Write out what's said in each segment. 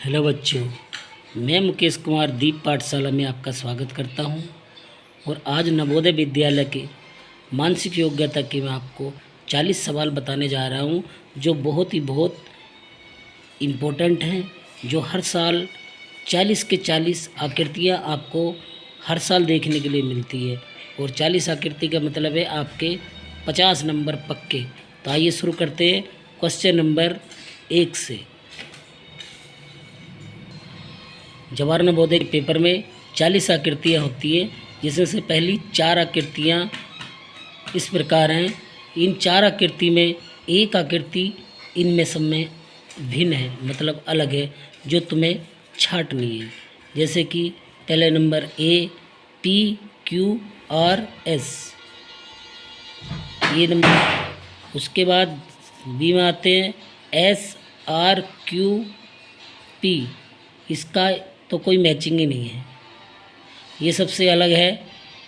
Hello बच्चों, मैं मुकेश कुमार दीप पाठशाला में आपका स्वागत करता हूं। और आज नवोदय विद्यालय के मानसिक योग्यता के मैं आपको 40 सवाल बताने जा रहा हूं, जो बहुत इम्पोर्टेंट हैं। जो हर साल 40 के 40 आकृतियां आपको हर साल देखने के लिए मिलती है। और 40 आकृति का मतलब है आपके 50 नंबर पक्के। तो आइए शुरू करते हैं क्वेश्चन नंबर 1 से। जवाहर नवोदय के पेपर में 40 आकृतियाँ होती है, जिसमें से पहली 4 आकृतियाँ इस प्रकार हैं। इन 4 आकृति में एक आकृति इनमें सब में भिन्न है, मतलब अलग है, जो तुम्हें छांटनी है। जैसे कि पहले number A, P, Q, R, S, ये नंबर। उसके बाद बी में आते हैं एस, आर, क्यू, पी। इसका तो कोई मैचिंग ही नहीं है, ये सबसे अलग है।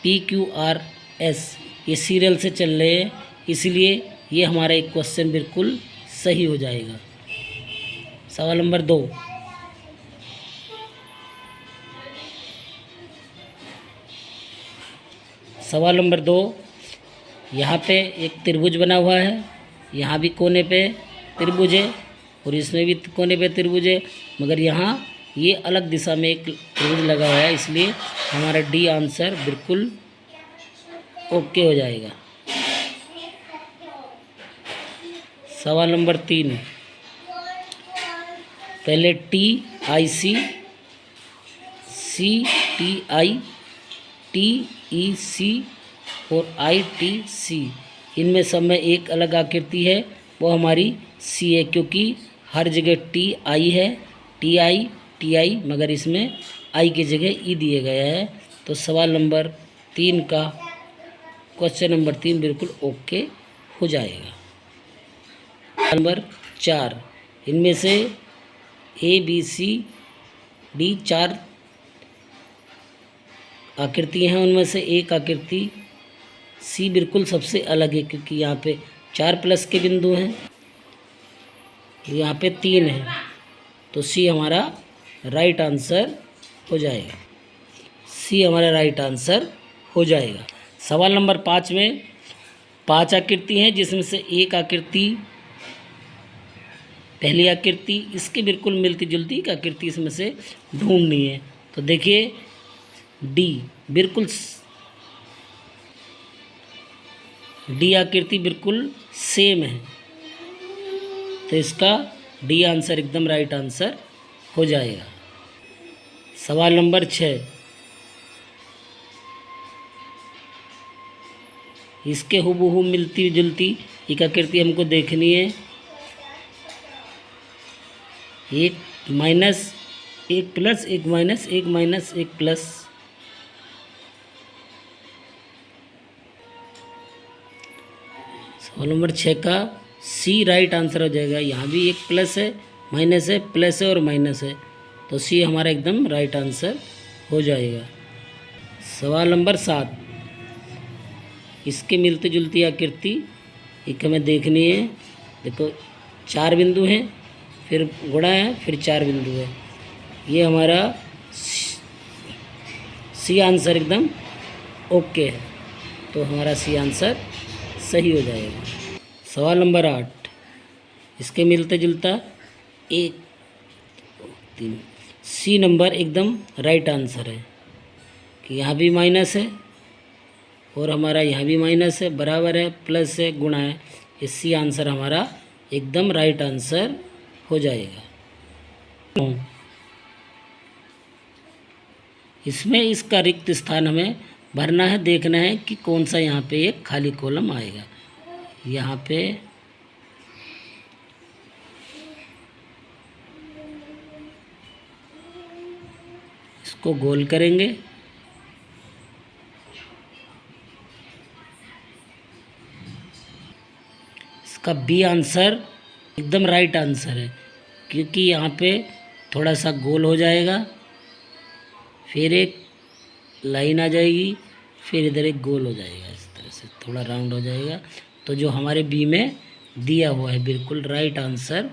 पी, क्यू, आर, एस ये सीरियल से चल रहे हैं, इसलिए ये हमारा एक क्वेश्चन बिल्कुल सही हो जाएगा। सवाल नंबर 2। सवाल नंबर 2, यहाँ पे एक त्रिभुज बना हुआ है, यहाँ भी कोने पे त्रिभुज है और इसमें भी कोने पे त्रिभुज है, मगर यहाँ ये अलग दिशा में एक त्रिभुज लगा हुआ है, इसलिए हमारा डी आंसर बिल्कुल ओके हो जाएगा। सवाल नंबर 3, पहले T I C, C T I, T E C और आई टी सी, इनमें सब में एक अलग आकृति है, वो हमारी सी है, क्योंकि हर जगह टी आई है, टी आई, टी आई, मगर इसमें आई की जगह ई दिया गया है। तो सवाल नंबर 3 का क्वेश्चन नंबर 3 बिल्कुल ओके हो जाएगा। नंबर 4, इनमें से ए, बी, सी, डी 4 आकृतियाँ हैं, उनमें से एक आकृति सी बिल्कुल सबसे अलग है, क्योंकि यहाँ पे 4 प्लस के बिंदु हैं, यहाँ पे 3 हैं, तो सी हमारा राइट आंसर हो जाएगा। सी हमारा राइट आंसर हो जाएगा। सवाल नंबर 5 में 5 आकृति हैं, जिसमें से एक आकृति, पहली आकृति इसके बिल्कुल मिलती जुलती एक आकृति इसमें से ढूंढनी है। तो देखिए डी बिल्कुल, डी आकृति बिल्कुल सेम है, तो इसका डी आंसर एकदम राइट आंसर हो जाएगा। सवाल नंबर 6, इसके हुबहू मिलती जुलती एक आकृति हमको देखनी है। एक माइनस, एक प्लस, एक माइनस, एक माइनस, एक प्लस। सवाल नंबर 6 का सी राइट आंसर हो जाएगा। यहाँ भी एक प्लस है, माइनस है, प्लस है और माइनस है, तो सी हमारा एकदम राइट आंसर हो जाएगा। सवाल नंबर 7, इसके मिलती जुलती आकृति एक हमें देखनी है। देखो 4 बिंदु हैं, फिर गुणा है, फिर 4 बिंदु है, ये हमारा सी आंसर एकदम ओके है, तो हमारा सी आंसर सही हो जाएगा। सवाल नंबर 8, इसके मिलते जुलता 1, 3, सी नंबर एकदम राइट आंसर है, कि यहाँ भी माइनस है और हमारा यहाँ भी माइनस है, बराबर है, प्लस है, गुणा है, ये सी आंसर हमारा एकदम राइट आंसर हो जाएगा। इसमें इसका रिक्त स्थान हमें भरना है, देखना है कि कौन सा यहाँ पे एक खाली कॉलम आएगा। यहाँ पे इसको गोल करेंगे, इसका बी आंसर एकदम राइट आंसर है, क्योंकि यहाँ पे थोड़ा सा गोल हो जाएगा, फिर एक लाइन आ जाएगी, फिर इधर एक गोल हो जाएगा, इस तरह से थोड़ा राउंड हो जाएगा, तो जो हमारे बी में दिया हुआ है बिल्कुल राइट आंसर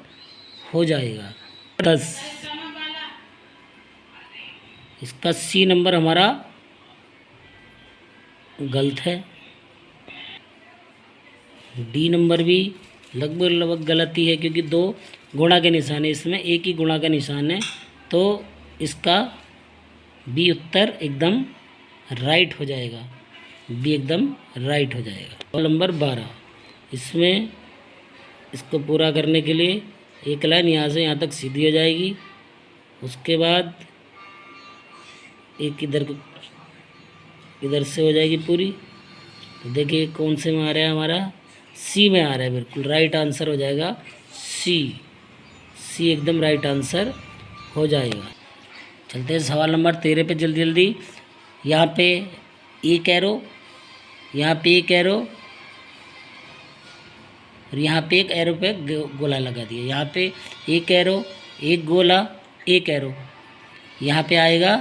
हो जाएगा। 10 इसका सी नंबर हमारा गलत है। डी नंबर भी लगभग लगभग गलती है, क्योंकि 2 गुणा के निशान है, इसमें एक ही गुणा का निशान है, तो इसका बी उत्तर एकदम राइट हो जाएगा। बी एकदम राइट हो जाएगा। सवाल नंबर 12, इसमें इसको पूरा करने के लिए एक लाइन यहाँ से यहाँ तक सीधी हो जाएगी, उसके बाद एक इधर से हो जाएगी पूरी। तो देखिए कौन से में आ रहा है, हमारा सी में आ रहा है, बिल्कुल राइट आंसर हो जाएगा सी। सी एकदम राइट आंसर हो जाएगा। चलते हैं सवाल नंबर 13 पे जल्दी जल्दी। यहाँ पे एक एरो, यहाँ पे एक एरो और यहाँ पे एक एरो पे गोला लगा दिया। यहाँ पे एक एरो, एक गोला, एक एरो। यहाँ पे आएगा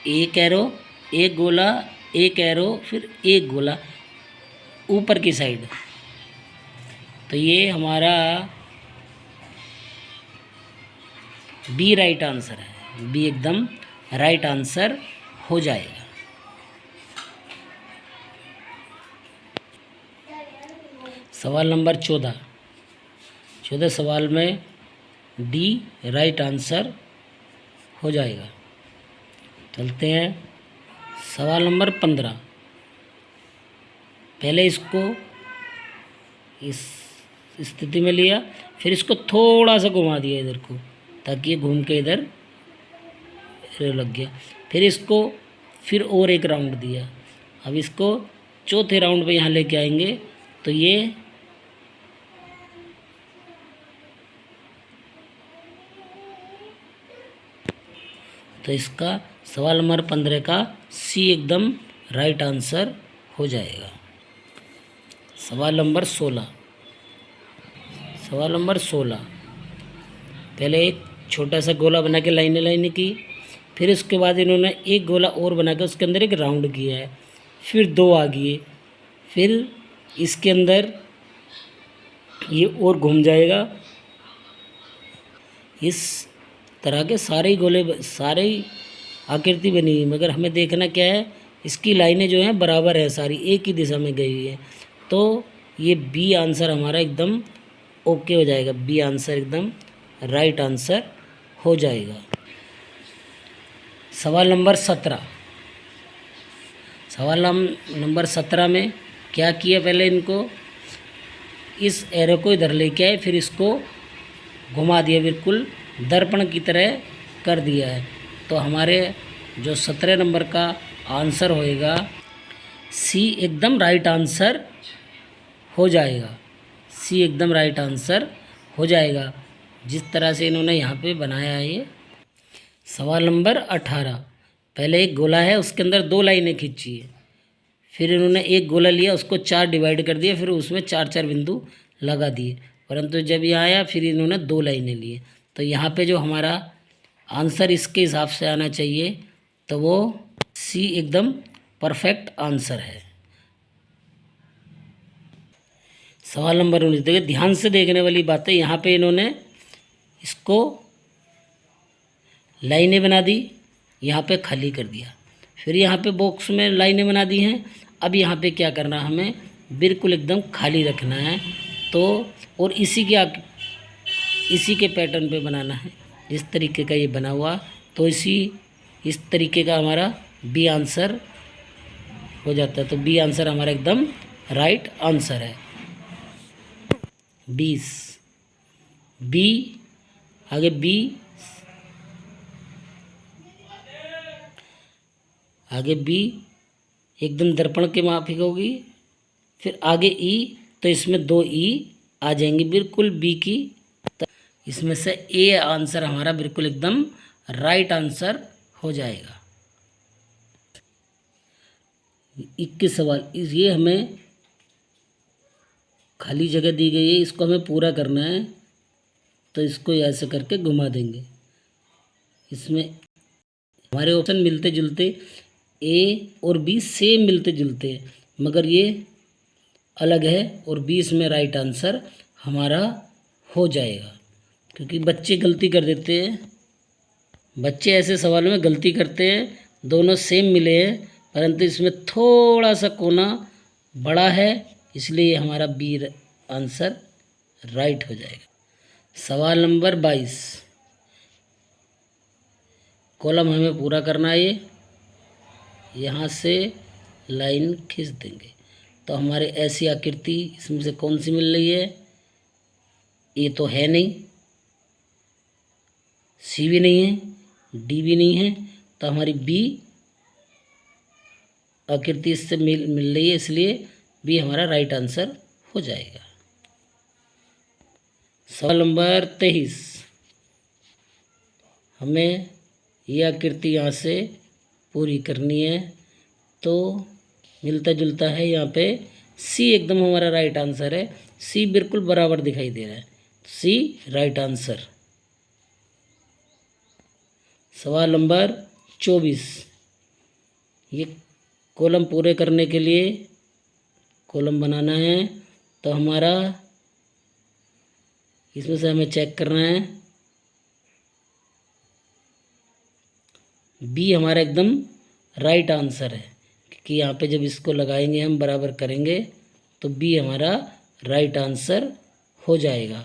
एक एरो, एक गोला, एक एरो, फिर एक गोला ऊपर की साइड। तो ये हमारा बी राइट आंसर है। बी एकदम राइट आंसर हो जाएगा। सवाल नंबर 14 सवाल में डी राइट आंसर हो जाएगा। चलते हैं सवाल नंबर 15। पहले इसको इस स्थिति में लिया, फिर इसको थोड़ा सा घुमा दिया इधर को, ताकि ये घूम के इधर लग गया। फिर इसको फिर और एक राउंड दिया। अब इसको चौथे राउंड पे यहाँ लेके आएंगे, तो ये तो इसका सवाल नंबर 15 का सी एकदम राइट आंसर हो जाएगा। सवाल नंबर 16 पहले एक छोटा सा गोला बना के लाइनें की, फिर उसके बाद इन्होंने एक गोला और बना के उसके अंदर एक राउंड किया है, फिर 2 आ गए, फिर इसके अंदर ये और घूम जाएगा। इस तरह के सारे गोले, सारे आकृति बनी हुई, मगर हमें देखना क्या है, इसकी लाइनें जो हैं बराबर है, सारी एक ही दिशा में गई हुई है। तो ये बी आंसर हमारा एकदम ओके हो जाएगा। बी आंसर एकदम राइट आंसर हो जाएगा। सवाल नंबर 17 में क्या किया, पहले इनको इस एरो को इधर लेके आए, फिर इसको घुमा दिया, बिल्कुल दर्पण की तरह कर दिया है। तो हमारे जो 17 नंबर का आंसर होएगा, सी एकदम राइट आंसर हो जाएगा। सी एकदम राइट आंसर हो जाएगा, जिस तरह से इन्होंने यहाँ पे बनाया है ये। सवाल नंबर 18, पहले एक गोला है, उसके अंदर 2 लाइनें खींची है, फिर इन्होंने एक गोला लिया, उसको 4 डिवाइड कर दिया, फिर उसमें 4-4 बिंदु लगा दिए। परंतु जब यहाँ आया, फिर इन्होंने 2 लाइनें लिए। तो यहाँ पे जो हमारा आंसर इसके हिसाब से आना चाहिए, तो वो सी एकदम परफेक्ट आंसर है। सवाल नंबर 19, देखिए ध्यान से देखने वाली बात है। यहाँ पे इन्होंने इसको लाइनें बना दी, यहाँ पे खाली कर दिया, फिर यहाँ पे बॉक्स में लाइनें बना दी हैं। अब यहाँ पे क्या करना, हमें बिल्कुल एकदम खाली रखना है। तो और इसी के पैटर्न पे बनाना है, जिस तरीके का ये बना हुआ। तो इस तरीके का हमारा बी आंसर हो जाता है। तो बी आंसर हमारा एकदम राइट आंसर है। 20 बी, आगे बी एकदम दर्पण के माफिक होगी, फिर आगे ई, तो इसमें 2 ई आ जाएंगे बिल्कुल बी की। इसमें से ए आंसर हमारा बिल्कुल एकदम राइट आंसर हो जाएगा। 21 सवाल, ये हमें खाली जगह दी गई है, इसको हमें पूरा करना है। तो इसको ऐसे करके घुमा देंगे। इसमें हमारे ऑप्शन मिलते जुलते, ए और बी सेम मिलते जुलते हैं, मगर ये अलग है, और बी इसमें राइट आंसर हमारा हो जाएगा। क्योंकि बच्चे गलती कर देते हैं, बच्चे ऐसे सवालों में गलती करते हैं, दोनों सेम मिले हैं परंतु इसमें थोड़ा सा कोना बड़ा है, इसलिए हमारा बी आंसर राइट हो जाएगा। सवाल नंबर 22, कॉलम हमें पूरा करना है। ये यहाँ से लाइन खींच देंगे तो हमारे ऐसी आकृति इसमें से कौन सी मिल रही है? ए तो है नहीं, सी भी नहीं है, डी भी नहीं है, तो हमारी बी आकृति इससे मिल रही है, इसलिए बी हमारा राइट आंसर हो जाएगा। सवाल नंबर 23, हमें ये आकृति यहाँ से पूरी करनी है तो मिलता जुलता है, यहाँ पे सी एकदम हमारा राइट आंसर है। सी बिल्कुल बराबर दिखाई दे रहा है, सी राइट आंसर। सवाल नंबर 24, ये कॉलम पूरे करने के लिए कॉलम बनाना है तो हमारा इसमें से हमें चेक करना है, बी हमारा एकदम राइट आंसर है क्योंकि यहाँ पे जब इसको लगाएंगे हम बराबर करेंगे तो बी हमारा राइट आंसर हो जाएगा।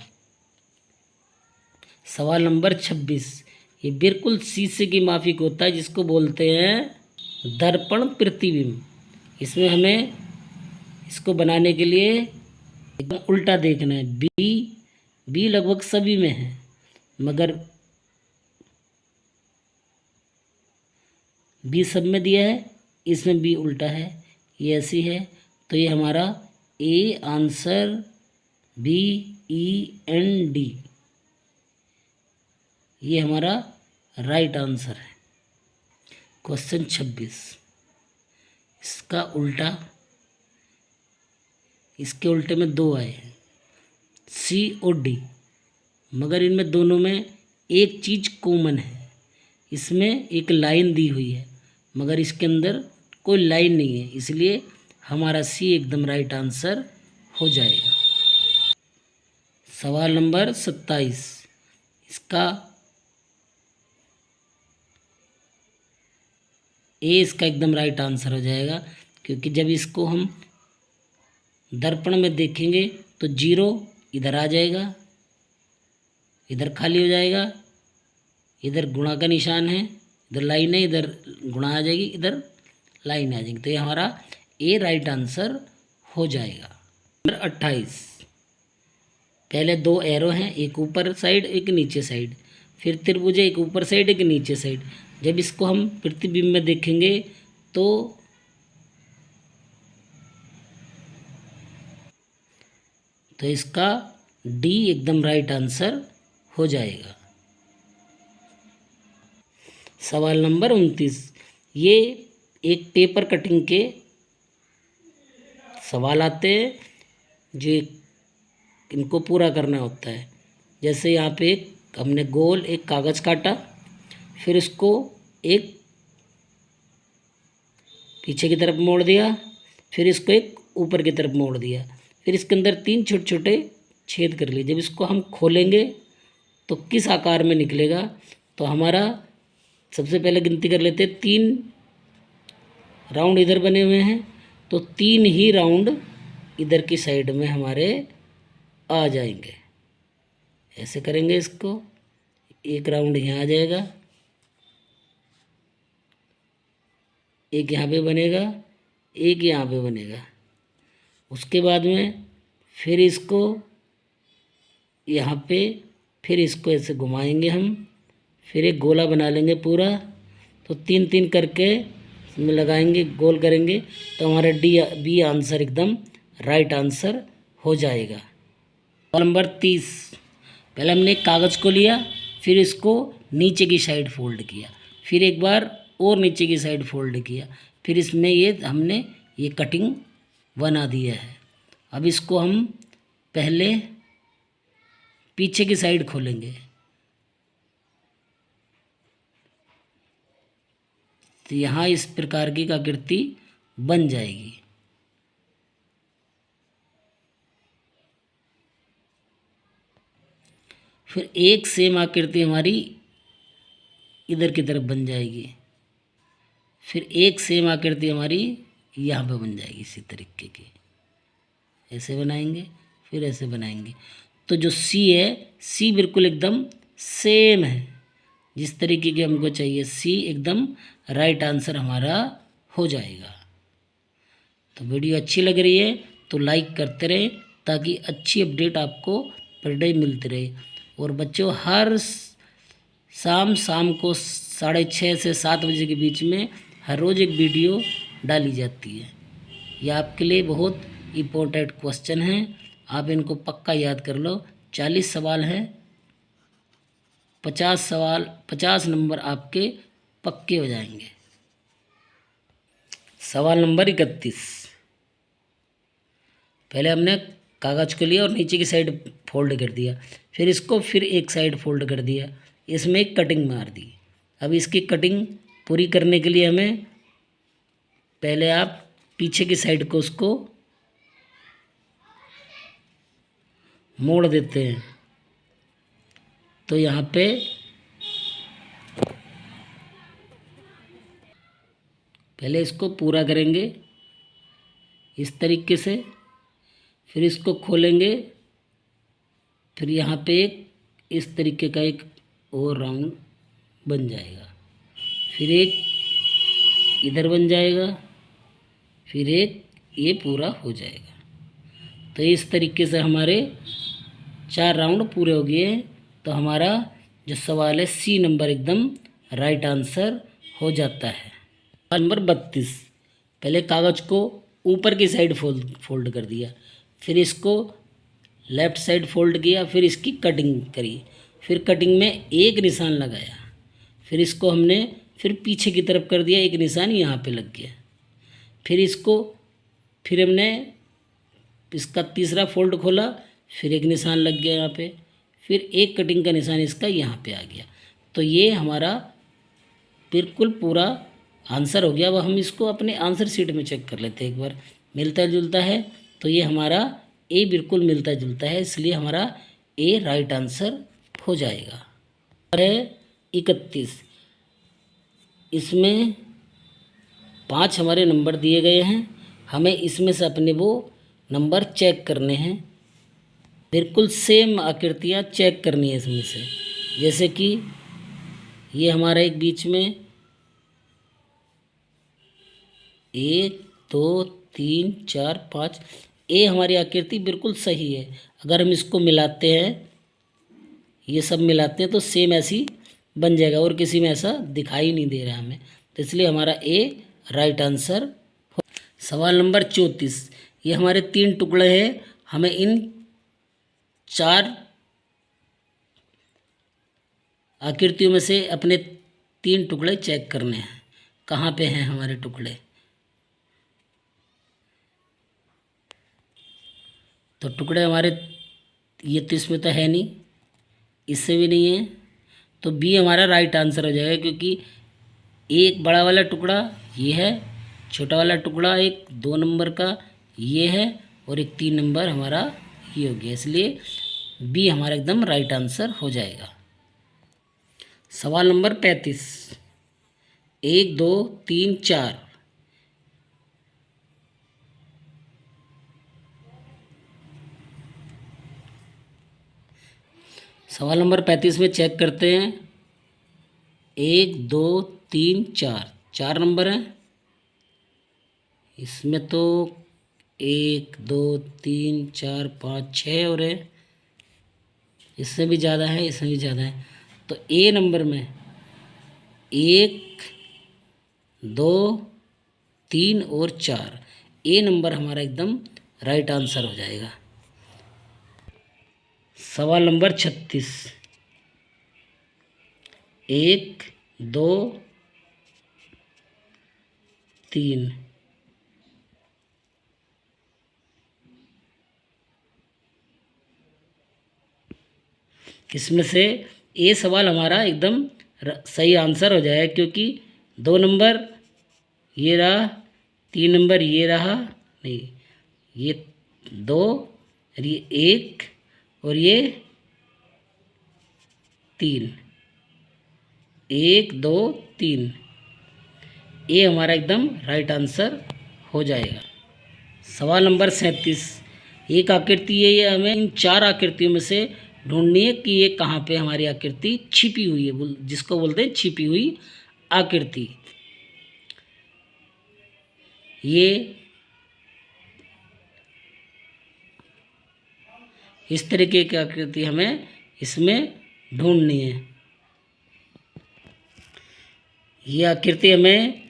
सवाल नंबर 26, ये बिल्कुल शीशे की माफिक होता है जिसको बोलते हैं दर्पण प्रतिबिंब। इसमें हमें इसको बनाने के लिए एकदम उल्टा देखना है। बी लगभग सभी में है मगर बी सब में दिया है, इसमें बी उल्टा है, ये ऐसी है तो ये हमारा ए आंसर BEND ये हमारा राइट आंसर है। क्वेश्चन 26, इसका उल्टा, इसके उल्टे में दो आए हैं C और D, मगर इनमें दोनों में एक चीज़ कॉमन है, इसमें एक लाइन दी हुई है मगर इसके अंदर कोई लाइन नहीं है, इसलिए हमारा सी एकदम राइट आंसर हो जाएगा। सवाल नंबर 27, इसका ए इसका एकदम राइट आंसर हो जाएगा क्योंकि जब इसको हम दर्पण में देखेंगे तो जीरो इधर आ जाएगा, इधर खाली हो जाएगा, इधर गुणा का निशान है, इधर लाइन है, इधर गुणा आ जाएगी, इधर लाइन आ जाएगी, तो ये हमारा ए राइट आंसर हो जाएगा। नंबर 28, पहले दो एरो हैं, एक ऊपर साइड एक नीचे साइड, फिर त्रिभुज एक ऊपर साइड एक नीचे साइड। जब इसको हम प्रतिबिंब में देखेंगे तो इसका डी एकदम राइट आंसर हो जाएगा। सवाल नंबर 29, ये एक पेपर कटिंग के सवाल आते हैं जो इनको पूरा करना होता है। जैसे यहाँ पे हमने गोल एक कागज़ काटा, फिर इसको एक पीछे की तरफ मोड़ दिया, फिर इसको एक ऊपर की तरफ मोड़ दिया, फिर इसके अंदर तीन छोटे छोटे छेद कर लिए। जब इसको हम खोलेंगे तो किस आकार में निकलेगा? तो हमारा सबसे पहले गिनती कर लेते हैं, 3 राउंड इधर बने हुए हैं तो 3 ही राउंड इधर की साइड में हमारे आ जाएंगे। ऐसे करेंगे इसको, एक राउंड यहाँ आ जाएगा, एक यहाँ पे बनेगा, एक यहाँ पे बनेगा। उसके बाद में फिर इसको यहाँ पे, फिर इसको ऐसे घुमाएंगे हम, फिर एक गोला बना लेंगे पूरा, तो 3-3 करके इसमें लगाएंगे, गोल करेंगे तो हमारा बी आंसर एकदम राइट आंसर हो जाएगा। नंबर 30, पहले हमने कागज़ को लिया, फिर इसको नीचे की साइड फोल्ड किया, फिर एक बार और नीचे की साइड फोल्ड किया, फिर इसमें हमने ये कटिंग बना दिया है। अब इसको हम पहले पीछे की साइड खोलेंगे तो यहाँ इस प्रकार की आकृति बन जाएगी। फिर एक सेम आकृति हमारी इधर की तरफ बन जाएगी। फिर एक सेम आकृति हमारी यहाँ पे बन जाएगी इसी तरीके की। ऐसे बनाएंगे, फिर ऐसे बनाएंगे। तो जो सी है, सी बिल्कुल एकदम सेम है जिस तरीके की हमको चाहिए। सी एकदम राइट आंसर हमारा हो जाएगा। तो वीडियो अच्छी लग रही है तो लाइक करते रहें ताकि अच्छी अपडेट आपको पर डे मिलती रहे। और बच्चों, हर शाम को 6:30 से 7 बजे के बीच में हर रोज़ एक वीडियो डाली जाती है। यह आपके लिए बहुत इम्पोर्टेंट क्वेश्चन हैं, आप इनको पक्का याद कर लो। 40 सवाल हैं, 50 नंबर आपके पक्के हो जाएंगे। सवाल नंबर 31। पहले हमने कागज़ को लिया और नीचे की साइड फोल्ड कर दिया, फिर इसको फिर एक साइड फोल्ड कर दिया, इसमें एक कटिंग मार दी। अब इसकी कटिंग पूरी करने के लिए हमें पहले आप पीछे की साइड को उसको मोड़ देते हैं। तो यहाँ पे पहले इसको पूरा करेंगे इस तरीके से, फिर इसको खोलेंगे, फिर यहाँ पे एक इस तरीके का एक और राउंड बन जाएगा, फिर एक इधर बन जाएगा, फिर एक ये पूरा हो जाएगा। तो इस तरीके से हमारे 4 राउंड पूरे हो गए। तो हमारा जो सवाल है सी नंबर एकदम राइट आंसर हो जाता है। सवाल नंबर 32। पहले कागज़ को ऊपर की साइड फोल्ड कर दिया, फिर इसको लेफ़्ट साइड फोल्ड किया, फिर इसकी कटिंग करी, फिर कटिंग में एक निशान लगाया, फिर इसको हमने फिर पीछे की तरफ कर दिया, एक निशान यहाँ पे लग गया। फिर हमने इसका तीसरा फोल्ड खोला, फिर एक निशान लग गया यहाँ पे, फिर एक कटिंग का निशान इसका यहाँ पे आ गया। तो ये हमारा बिल्कुल पूरा आंसर हो गया। अब हम इसको अपने आंसर शीट में चेक कर लेते हैं एक बार, मिलता जुलता है। तो ये हमारा ए बिल्कुल मिलता जुलता है, इसलिए हमारा ए राइट आंसर हो जाएगा। है 31। इसमें 5 हमारे नंबर दिए गए हैं, हमें इसमें से अपने वो नंबर चेक करने हैं। बिल्कुल सेम आकृतियाँ चेक करनी है इसमें से। जैसे कि ये हमारा एक बीच में 1 2 3 4 5, ए हमारी आकृति बिल्कुल सही है। अगर हम इसको मिलाते हैं, ये सब मिलाते हैं तो सेम ऐसी बन जाएगा, और किसी में ऐसा दिखाई नहीं दे रहा हमें। तो इसलिए हमारा ए राइट आंसर। सवाल नंबर 34। ये हमारे 3 टुकड़े हैं, हमें इन 4 आकृतियों में से अपने 3 टुकड़े चेक करने हैं। कहाँ पे हैं हमारे टुकड़े? तो टुकड़े हमारे ये तो इसमें तो है नहीं, इससे भी नहीं है, तो बी हमारा राइट आंसर हो जाएगा। क्योंकि एक बड़ा वाला टुकड़ा ये है, छोटा वाला टुकड़ा एक 2 नंबर का ये है, और एक 3 नंबर हमारा ये हो गया, इसलिए बी हमारा एकदम राइट आंसर हो जाएगा। सवाल नंबर 35। 1 2 3 4। सवाल नंबर 35 में चेक करते हैं। 1 2 3 4, 4 नंबर हैं इसमें। तो 1 2 3 4 5 6 और है, इससे भी ज़्यादा है, इससे भी ज़्यादा है। तो ए नंबर में 1 2 3 और 4, ए नंबर हमारा एकदम राइट आंसर हो जाएगा। सवाल नंबर 36। 1 2 3, इसमें से ए सवाल हमारा एकदम सही आंसर हो जाएगा, क्योंकि 2 नंबर ये रहा, 3 नंबर ये रहा, नहीं ये 2 और ये 1 और ये 3, 1 2 3, ये हमारा एकदम राइट आंसर हो जाएगा। सवाल नंबर 37, एक आकृति है, ये हमें इन 4 आकृतियों में से ढूंढनी है कि ये कहाँ पे हमारी आकृति छिपी हुई है, जिसको बोलते हैं छिपी हुई आकृति। ये इस तरीके की आकृति हमें इसमें ढूंढनी है। ये आकृति हमें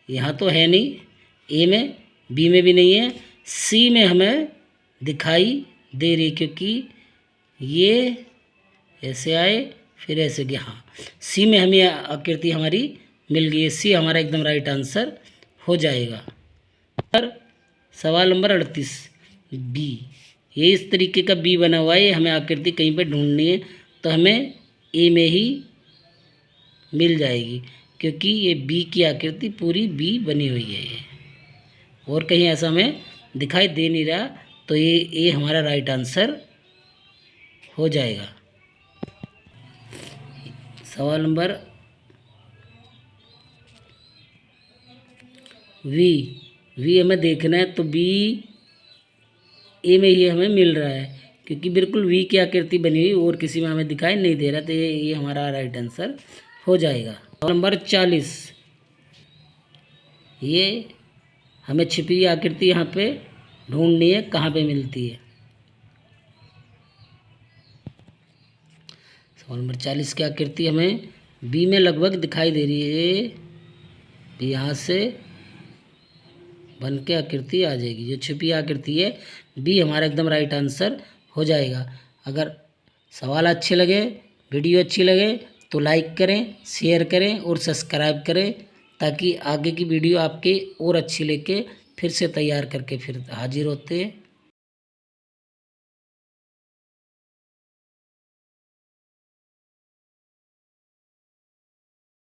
यहाँ तो है नहीं, ए में, बी में भी नहीं है, सी में हमें दिखाई दे रही, क्योंकि ये ऐसे आए फिर ऐसे गया। हाँ, सी में हमें आकृति हमारी मिल गई है, सी हमारा एकदम राइट आंसर हो जाएगा। और सवाल नंबर 38, बी, ये इस तरीके का बी बना हुआ है, ये हमें आकृति कहीं पे ढूंढनी है, तो हमें ए में ही मिल जाएगी, क्योंकि ये बी की आकृति पूरी बी बनी हुई है ये, और कहीं ऐसा हमें दिखाई दे नहीं रहा, तो ये हमारा राइट आंसर हो जाएगा। सवाल नंबर वी, वी हमें देखना है, तो बी ए में ही हमें मिल रहा है, क्योंकि बिल्कुल वी की आकृति बनी हुई और किसी में हमें दिखाई नहीं दे रहा, तो ये हमारा राइट आंसर हो जाएगा। सवाल नंबर 40, ये हमें छिपी आकृति यहाँ पे ढूंढनी है, कहाँ पे मिलती है। सवाल नंबर 40 की आकृति हमें बी में लगभग दिखाई दे रही है, यहाँ से बन के आकृति आ जाएगी, जो छिपी आकृति है बी हमारा एकदम राइट आंसर हो जाएगा। अगर सवाल अच्छे लगे, वीडियो अच्छी लगे तो लाइक करें, शेयर करें और सब्सक्राइब करें, ताकि आगे की वीडियो आपके और अच्छी लेके फिर से तैयार करके फिर हाजिर होते हैं।